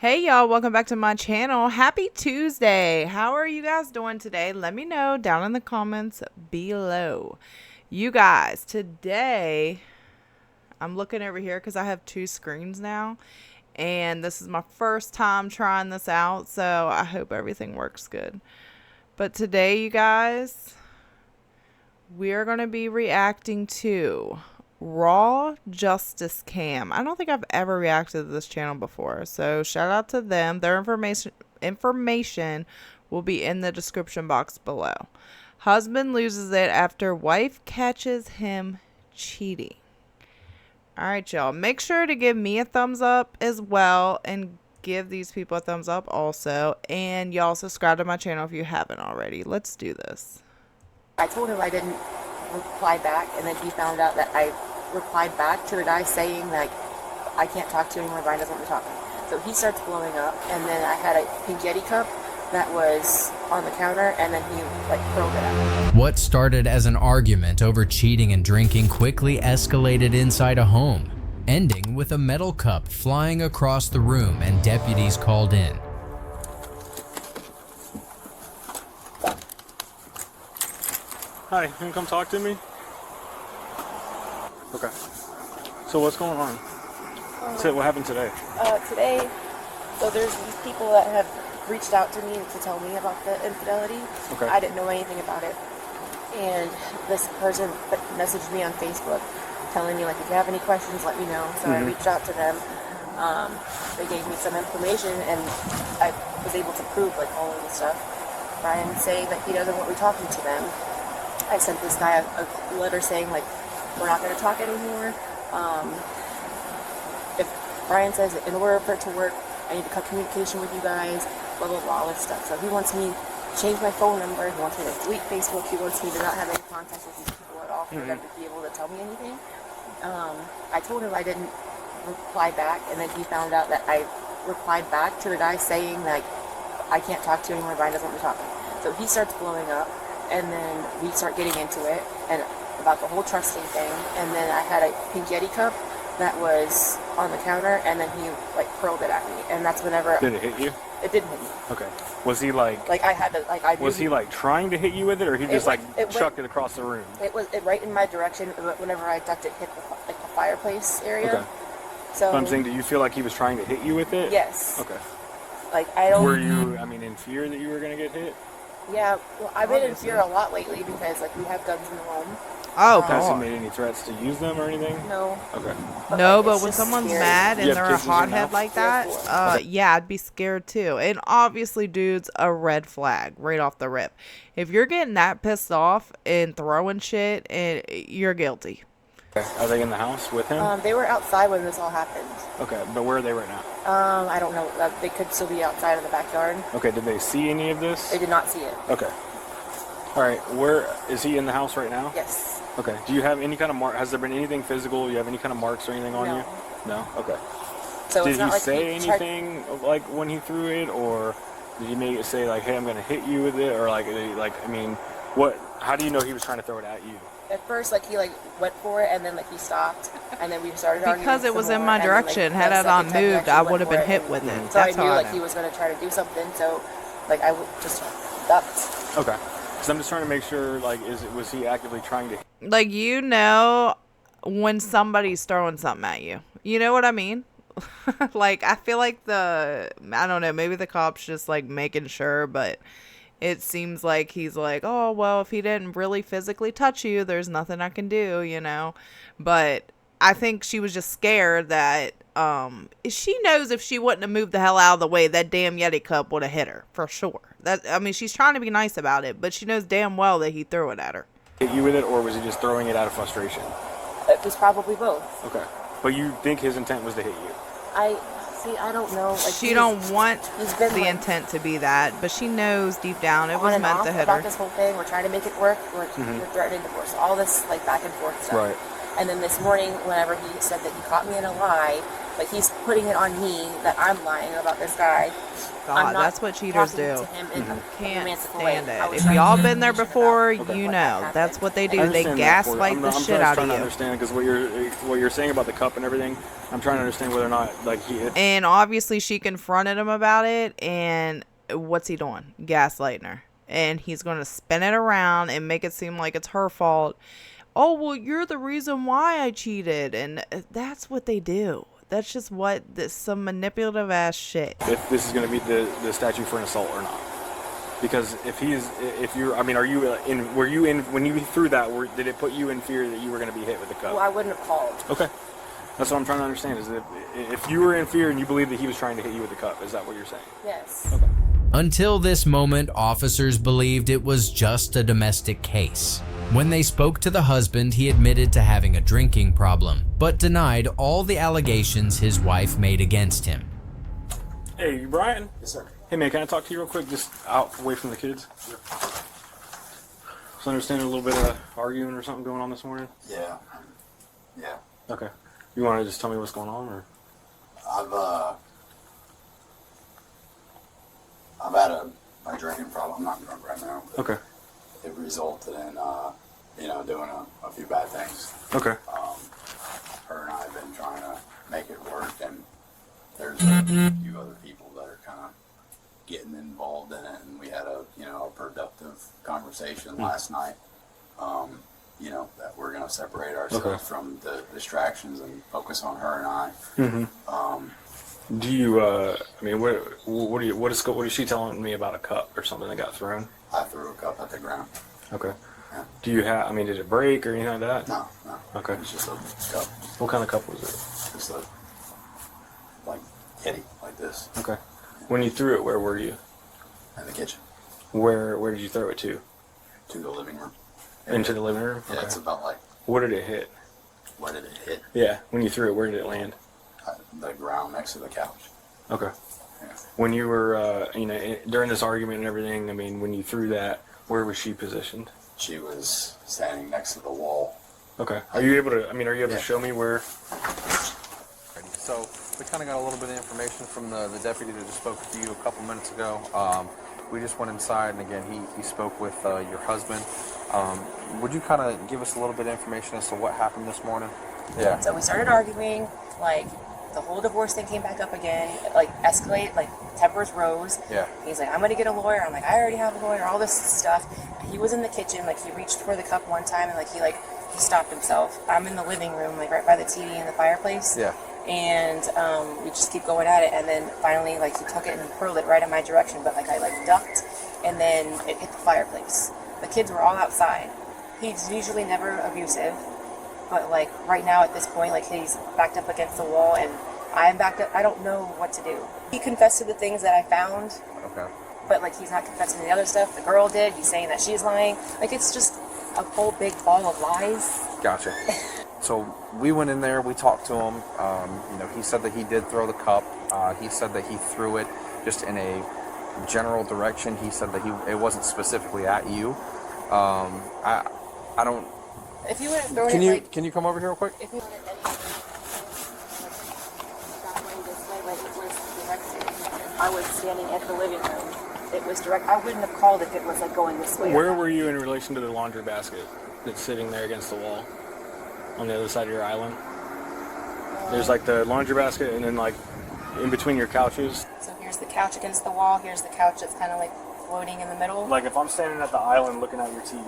Hey y'all, welcome back to my channel. Happy Tuesday. How are you guys doing today? Let me know down in the comments below. You guys, today I'm looking over here because I have two screens now, and this is my first time trying this out, so I hope everything works good. But today, you guys, we are going to be reacting to Raw Justice Cam. I don't think I've ever reacted to this channel before, so shout out to them. Their information will be in the description box below. Husband loses it after wife catches him cheating. All right, y'all, make sure to give me a thumbs up as well, and give these people a thumbs up also, and y'all subscribe to my channel if you haven't already. Let's do this. I told him I didn't reply back, and then he found out that I replied back to the guy saying that I can't talk to you anymore, Brian doesn't want me talking. So he starts blowing up, and then I had a pink Yeti cup that was on the counter, and then he hurled it at me. What started as an argument over cheating and drinking quickly escalated inside a home, ending with a metal cup flying across the room and deputies called in. Hi, can you come talk to me? Okay. So what's going on? What happened today? Today, so there's these people that have reached out to me to tell me about the infidelity. Okay. I didn't know anything about it. And this person messaged me on Facebook telling me, if you have any questions, let me know. So I reached out to them. They gave me some information, and I was able to prove, all of this stuff. Brian's saying that he doesn't want me talking to them. I sent this guy a letter saying, we're not going to talk anymore. If Brian says that in order for it to work, I need to cut communication with you guys, blah, blah, blah, all this stuff. So he wants me to change my phone number. He wants me to delete Facebook. He wants me to not have any contact with these people at all for them to be able to tell me anything. I told him I didn't reply back, and then he found out that I replied back to the guy saying that I can't talk to you anymore, Brian doesn't want me talking. So he starts blowing up, and then we start getting into it, and about the whole trusting thing, and then I had a pink Yeti cup that was on the counter, and then he hurled it at me, and that's whenever. Did it hit you? It didn't hit me. Okay. Was he I had to Was he trying to hit you with it, or he just chucked it across the room? It was right in my direction. Whenever I ducked, it hit the fireplace area. Okay. So I'm saying, do you feel like he was trying to hit you with it? Yes. Okay. I don't. Were you, in fear that you were gonna get hit? Yeah. Well, I've been in fear a lot lately because we have guns in the home. Oh, Has he God. made any threats to use them or anything? No. Okay. No, it's but when just someone's scary. mad and You have they're a kisses in your hothead mouth? like that, yeah, I'd be scared too. And obviously, dude's a red flag right off the rip. If you're getting that pissed off and throwing shit, you're guilty. Okay. Are they in the house with him? They were outside when this all happened. Okay, but where are they right now? I don't know. They could still be outside in the backyard. Okay, did they see any of this? They did not see it. Okay. All right, where is he in the house right now? Yes. Okay. Do you have any kind of mark? Has there been anything physical? Do you have any kind of marks or anything on No. you? No. Okay. So Did it's not he say he tried- anything when he threw it, or did he make it say "Hey, I'm going to hit you with it," or what? How do you know he was trying to throw it at you? At first, he went for it, and then he stopped, and then we started arguing. Because it was some in more, my and then, direction. Had the it not second time he moved, actually I went would have for been it, hit and with it. So That's I knew how I he know. was going to try to do something. So I just ducked. Okay. Because I'm just trying to make sure. Was he actively trying to? When somebody's throwing something at you. You know what I mean? I feel like I don't know, maybe the cop's just making sure, but it seems like he's oh, well, if he didn't really physically touch you, there's nothing I can do, But I think she was just scared that she knows if she wouldn't have moved the hell out of the way, that damn Yeti cup would have hit her for sure. She's trying to be nice about it, but she knows damn well that he threw it at her. Hit you with it, or was he just throwing it out of frustration? It was probably both. Okay. But you think his intent was to hit you? I don't know. She don't want he's been the intent to be that, but she knows deep down it was on and meant off to hit about her. this whole thing. We're trying to make it work. We're threatening divorce. All this back and forth stuff. Right. And then this morning, whenever he said that he caught me in a lie, he's putting it on me that I'm lying about this guy. God, I'm not that's what cheaters talking do. to him in a Can't romantic way. stand I it. was If trying y'all to been there information about before, you what know happened. that's what they I do. They understand that for you. gaslight the I'm shit out trying of to you. understand because what you're saying about the cup and everything. I'm trying to understand whether or not like And obviously, she confronted him about it. And what's he doing? Gaslighting her. And he's going to spin it around and make it seem like it's her fault. Oh, well, you're the reason why I cheated. And that's what they do. That's just some manipulative ass shit. if this is going to be the statute for an assault or not. Because if you're, I mean, were you in, when you threw that, did it put you in fear that you were going to be hit with the cup? Well, I wouldn't have called. Okay. That's what I'm trying to understand, is that if you were in fear and you believe that he was trying to hit you with the cup, is that what you're saying? Yes. Okay. Until this moment, officers believed it was just a domestic case. When they spoke to the husband, he admitted to having a drinking problem, but denied all the allegations his wife made against him. Hey, Brian? Yes, sir. Hey, man, can I talk to you real quick, just out, away from the kids? Sure. So I understand a little bit of arguing or something going on this morning? Yeah. Yeah. Okay. You want to just tell me what's going on, or? I've had a drinking problem. I'm not drunk right now. But Okay. it resulted in, doing a few bad things. Okay. Her and I have been trying to make it work, and there's a few other people that are kind of getting involved in it, and we had a productive conversation last night, that we're going to separate ourselves from the distractions and focus on her and I. Mm-hmm. Do you, I mean, what is she telling me about a cup or something that got thrown? I threw a cup at the ground. Okay. Yeah. Do you have, I mean, did it break or anything like that? No. Okay. It was just a cup. What kind of cup was it? Just like kitty, like this, Okay. When you threw it, where were you? in the kitchen, Where did you throw it to? to the living room. Into the living room? Yeah, it's about like, What did it hit? where did it hit? Yeah, when you threw it, where did it land? The ground next to the couch. Okay. Yeah. When you were, during this argument and everything, I mean, when you threw that, where was she positioned? She was standing next to the wall. Okay. Are you able to Yeah. show me where? So we kind of got a little bit of information from the deputy that just spoke to you a couple minutes ago. We just went inside, and again, he spoke with your husband. Would you kind of give us a little bit of information as to what happened this morning? Yeah. So we started arguing, like, the whole divorce thing came back up again, like, escalated, like, tempers rose. Yeah. He's like, I'm gonna get a lawyer. I'm like, I already have a lawyer, all this stuff. He was in the kitchen, like, he reached for the cup one time, and, he stopped himself. I'm in the living room, like, right by the TV and the fireplace. Yeah. And we just keep going at it, and then finally, he took it and hurled it right in my direction, but, I ducked, and then it hit the fireplace. The kids were all outside. He's usually never abusive, but, right now at this point, he's backed up against the wall, and I'm backed up. I don't know what to do. He confessed to the things that I found, Okay. but, he's not confessing to the other stuff. The girl did. He's saying that she's lying. It's just a whole big ball of lies. Gotcha. So we went in there, we talked to him. He said that he did throw the cup. He said that he threw it just in a general direction. He said that it wasn't specifically at you. I don't. If you would have thrown Can it, you come over here real quick? if you would have going this way, it was directed. I was standing at the living room. It was direct. I wouldn't have called if it was going this way. Where were you in relation to the laundry basket that's sitting there against the wall on the other side of your island? There's the laundry basket, and then in between your couches. So here's the couch against the wall. Here's the couch that's kind of floating in the middle. If I'm standing at the island looking at your TV,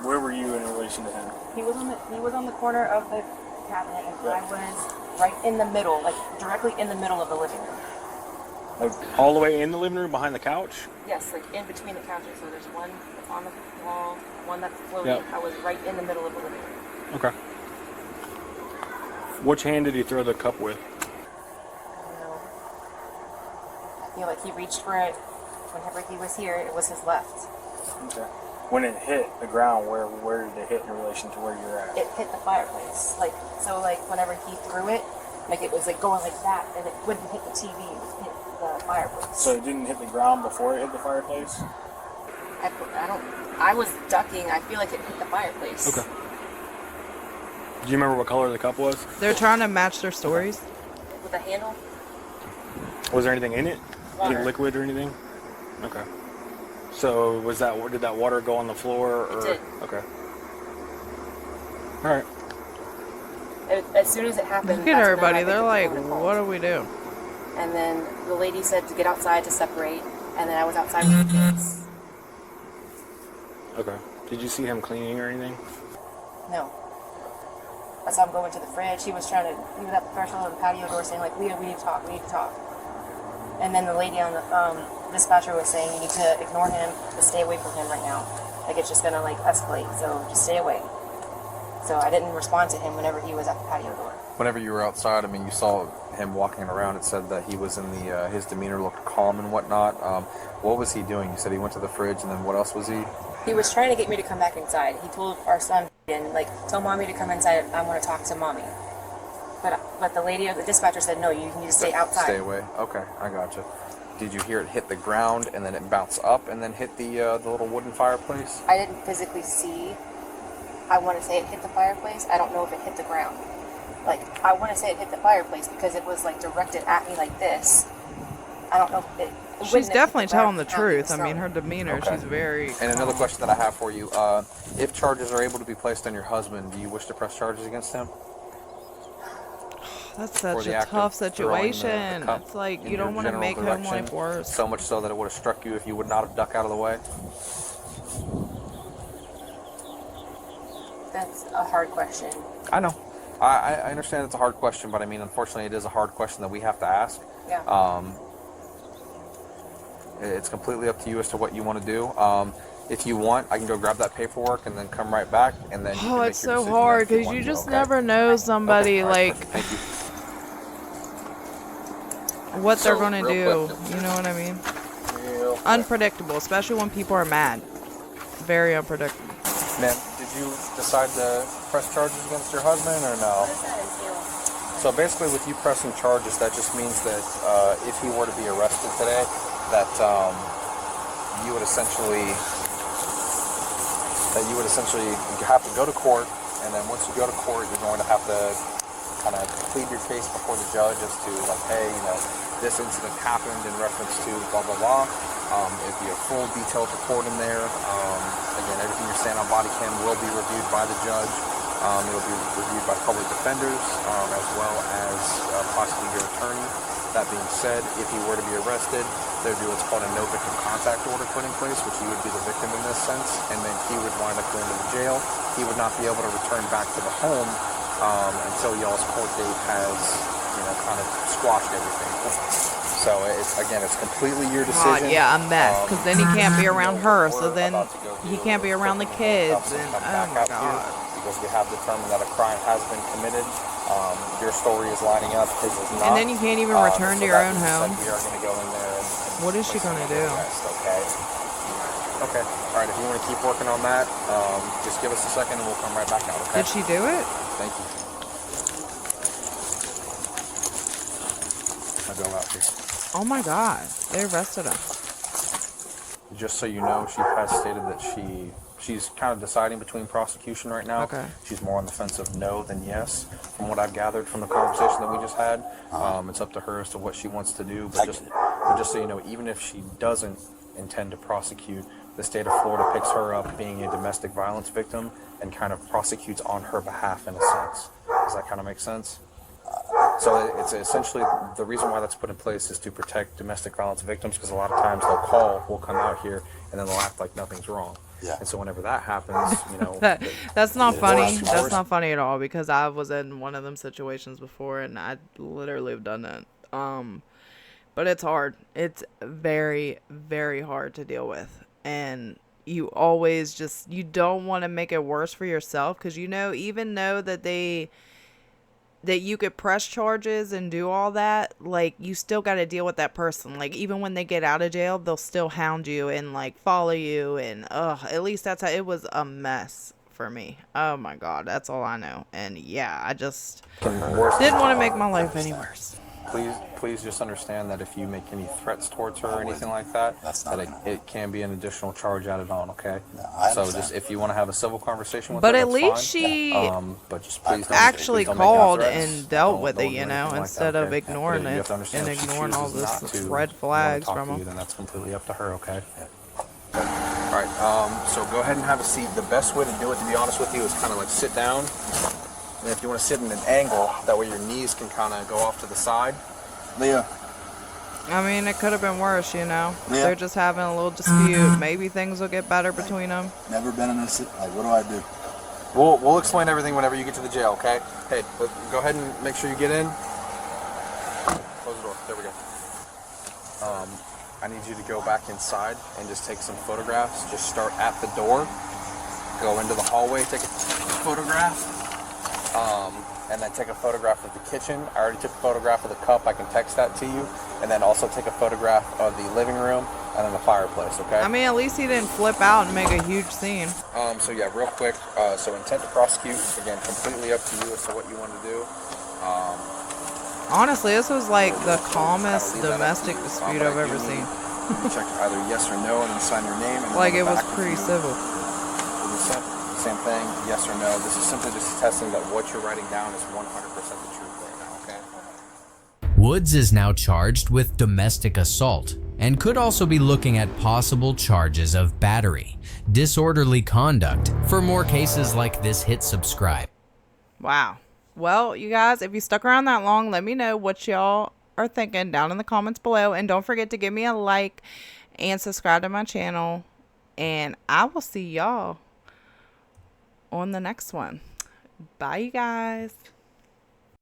where were you in relation to him? He was on the corner of the cabinet, and I was right in the middle, directly in the middle of the living room. All the way in the living room behind the couch? Yes, in between the couches. So there's one that's on the wall, one that's floating. Yep. I was right in the middle of the living room. Okay. Which hand did he throw the cup with? I don't know. I feel like he reached for it whenever he was here. It was his left. Okay. When it hit the ground, where did it hit in relation to where you're at? It hit the fireplace. Whenever he threw it, it was going like that, and it wouldn't hit the TV. It would hit the fireplace. So it didn't hit the ground before it hit the fireplace? I was ducking. I feel like it hit the fireplace. Okay. Do you remember what color the cup was? They're trying to match their stories. With a handle? Was there anything in it? Water. Any liquid or anything? Okay. So did that water go on the floor? Or? It did. Okay. All right. As soon as it happened, Look at that's when I everybody. picked They're up the like, phone and what called. do we do? And then the lady said to get outside to separate, and then I was outside with the kids. Okay. Did you see him cleaning or anything? No. I saw him go into the fridge. He was at the threshold of the patio door saying, like, Leah, we need to talk, we need to talk. And then the lady on the dispatcher was saying, you need to ignore him, to stay away from him right now. Like, it's just gonna, like, escalate, so just stay away. So I didn't respond to him whenever he was at the patio door. Whenever you were outside, I mean, you saw him walking around. It said that he was in the, his demeanor looked calm and whatnot. What was he doing? You said he went to the fridge, and then what else was he? He was trying to get me to come back inside. He told our son, and like, tell mommy to come inside. I want to talk to mommy. But the lady of the dispatcher said, no, you need to stay outside. Stay away. Okay, I gotcha. Did you hear it hit the ground and then it bounce up and then hit the little wooden fireplace? I didn't physically see. I want to say it hit the fireplace. I don't know if it hit the ground. Like, I want to say it hit the fireplace because it was like directed at me like this. I don't know if it. She's definitely telling the truth. I mean, her demeanor, Okay. she's very... And another question that I have for you, if charges are able to be placed on your husband, do you wish to press charges against him? That's For such the a act tough of throwing the situation. cup It's like, in you don't your want to general make home direction, life worse. So much so that it would have struck you if you would not have ducked out of the way? That's a hard question. I know. I understand it's a hard question, but I mean, unfortunately, it is a hard question that we have to ask. Yeah. It's completely up to you as to what you want to do. If you want, I can go grab that paperwork and then come right back, and then you can make It's your so decision hard if you because want you to, just okay? never know somebody, Okay, all right, like, perfect. Thank you. what they're So, going to real do. quick. You know what I mean? Real quick. Unpredictable, especially when people are mad. Very unpredictable. Ma'am, did you decide to press charges against your husband or no? What does that entail? So basically, with you pressing charges, that just means that if he were to be arrested today, that you would essentially have to go to court, and then once you go to court, you're going to have to kind of plead your case before the judge as to, like, hey, you know, this incident happened in reference to blah blah blah. It'd be a full detailed report in there. Again, everything you're saying on body cam will be reviewed by the judge. It'll be reviewed by public defenders as well as possibly your attorney. That being said, if he were to be arrested, there'd be what's called a no victim contact order put in place, which you would be the victim in this sense, and then he would wind up going to the jail. He would not be able to return back to the home until y'all's court date has, you know, kind of squashed everything. So it's completely your God, decision. yeah, a mess. Because then he can't be around her. So then he can't be around the kids. And oh my God. Because we have determined that a crime has been committed. Your story is lining up. His is not. And then you can't even return to your own home. We are going to go in there and What is she going to do? okay. Okay. All right. If you want to keep working on that, just give us a second and we'll come right back out. Okay. Did she do it? Thank you. I'll go out here. Oh my God. They arrested him. Just so you know, she has stated that she's kind of deciding between prosecution right now. Okay. She's more on the fence of no than yes, from what I've gathered from the conversation that we just had. It's up to her as to what she wants to do. But just so you know, even if she doesn't intend to prosecute, the state of Florida picks her up being a domestic violence victim and kind of prosecutes on her behalf in a sense. Does that kind of make sense? So it's essentially the reason why that's put in place is to protect domestic violence victims, because a lot of times we'll come out here and then they'll act like nothing's wrong. Yeah. And so whenever that happens, you know, That's not Yeah, funny. that's That's ours. not funny at all because I was in one of them situations before and I literally have done that. But it's hard. It's very, very hard to deal with. And you always you don't want to make it worse for yourself because even though that you could press charges and do all that, like, you still got to deal with that person. Like, even when they get out of jail, they'll still hound you and, like, follow you. And, at least that's how it was a mess for me. Oh, my God. That's all I know. And, yeah, I just didn't want to make my life any worse. please just understand that if you make any threats towards her or anything like that, That's not that it can be an additional charge added on. Okay. I So understand. just if you want to have a civil conversation with But her, at that's least fine. she But just please don't, actually please don't make any called threats. and dealt Don't- with it, don't do you know, anything like that, instead of okay? ignoring But you have it to understand and if she ignoring all chooses not this to red wanna flags talk from to you, him. then that's completely up to her. Okay. All right. So go ahead and have a seat. The best way to do it, to be honest with you, is kind of like sit down. And if you want to sit in an angle, that way your knees can kind of go off to the side. Leah, I mean, it could have been worse, you know. Yeah. They're just having a little dispute. Maybe things will get better between them. never been in this. Like, what do I do? We'll explain everything whenever you get to the jail, okay? Hey, go ahead and make sure you get in. Close the door. There we go. I need you to go back inside and just take some photographs. Just start at the door, go into the hallway, take a photograph, and then take a photograph of the kitchen. I already took a photograph of the cup. I can text that to you. And then also take a photograph of the living room and then the fireplace, okay? I mean, at least he didn't flip out and make a huge scene. So yeah, real quick. So intent to prosecute, again, completely up to you as to what you want to do. Honestly, this was like the calmest Leave that up to domestic you. dispute But I I've do ever need seen. you to check either yes or no and then sign your name. And then Like, on it the was back, if pretty you- civil. We'll do same thing, yes or no. This is simply just testing that what you're writing down is 100% the truth right now, okay? Woods is now charged with domestic assault and could also be looking at possible charges of battery, disorderly conduct. For more cases like this, hit subscribe. Wow. Well, you guys, if you stuck around that long, let me know what y'all are thinking down in the comments below. And don't forget to give me a like and subscribe to my channel. And I will see y'all on the next one. Bye, you guys.